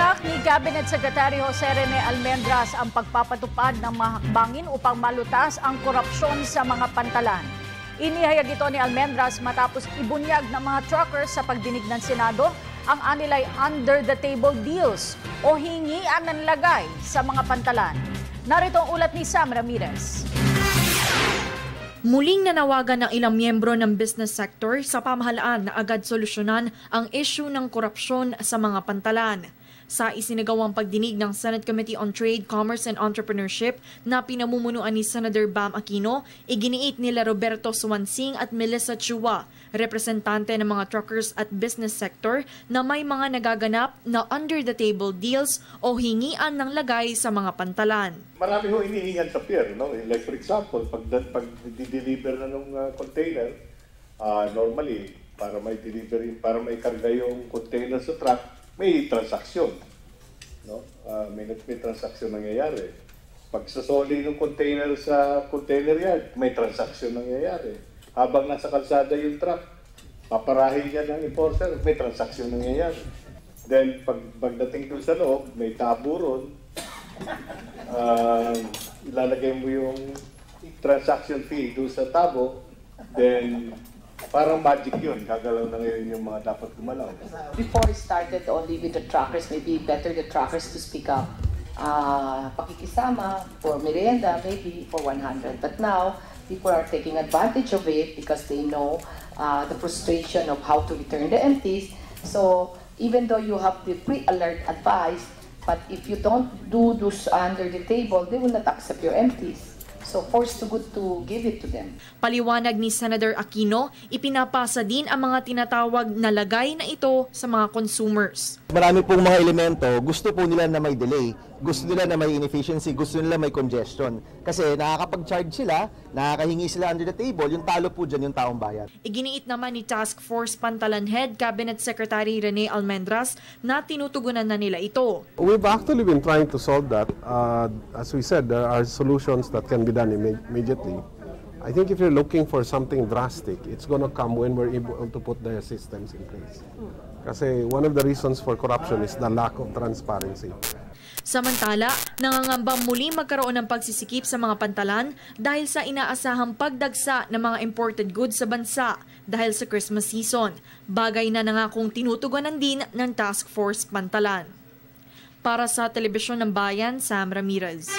Tiniyak ni Cabinet Secretary Jose Rene Almendras ang pagpapatupad ng mga hakbangin upang malutas ang korupsyon sa mga pantalan. Inihayag ito ni Almendras matapos ibunyag ng mga truckers sa pagdinig ng Senado ang anilay under-the-table deals o hingian ng lagay sa mga pantalan. Narito ang ulat ni Sam Ramirez. Muling nanawagan ng ilang miyembro ng business sector sa pamahalaan na agad solusyonan ang issue ng korupsyon sa mga pantalan. Sa isinagawang pagdinig ng Senate Committee on Trade, Commerce and Entrepreneurship na pinamumunuan ni Senator Bam Aquino, iginiit nila Roberto Suansing at Melissa Chua, representante ng mga truckers at business sector, na may mga nagaganap na under-the-table deals o hingian ng lagay sa mga pantalan. Marami ho inihingan sa pier, no? Like for example, pag di-deliver na ng container, normally, para may delivery, para may karga yung container sa truck, may transaksyon, no? May transaksyon nangyayari. Pag sasoli ng container sa container yard, may transaksyon nangyayari. Habang nasa kalsada yung truck, paparahin niya ng enforcer, may transaksyon nangyayari. Then, pagdating doon sa loob, may tabo ron, ilalagay mo yung transaction fee doon sa tabo, then parang magic yun, gagalaw na ngayon yung mga dapat gumalaw. Before it started only with the truckers, maybe better the truckers to speak up. Pakikisama for merienda, maybe for 100. But now, people are taking advantage of it because they know the frustration of how to return the empties. So, even though you have the pre-alert advice, but if you don't do those under the table, they will not accept your empties. So forced to give it to them. Paliwanag ni Senator Aquino, ipinapasa din ang mga tinatawag na lagay na ito sa mga consumers. Marami pong mga elemento, gusto po nila na may delay, gusto nila na may inefficiency, gusto nila may congestion. Kasi nakakapag-charge sila, nakakahingi sila under the table, yung talo po dyan yung taong bayan. Iginiit naman ni Task Force Pantalan Head Cabinet Secretary Rene Almendras na tinutugunan na nila ito. We've actually been trying to solve that. As we said, there are solutions that can be done immediately. I think if you're looking for something drastic, it's going to come when we're able to put the systems in place. Kasi one of the reasons for corruption is the lack of transparency. Samantala, nangangambang muli magkaroon ng pagsisikip sa mga pantalan dahil sa inaasahang pagdagsa ng mga imported goods sa bansa dahil sa Christmas season. Bagay na nangakong tinutugunan din ng Task Force Pantalan. Para sa Telebisyon ng Bayan, Sam Ramirez.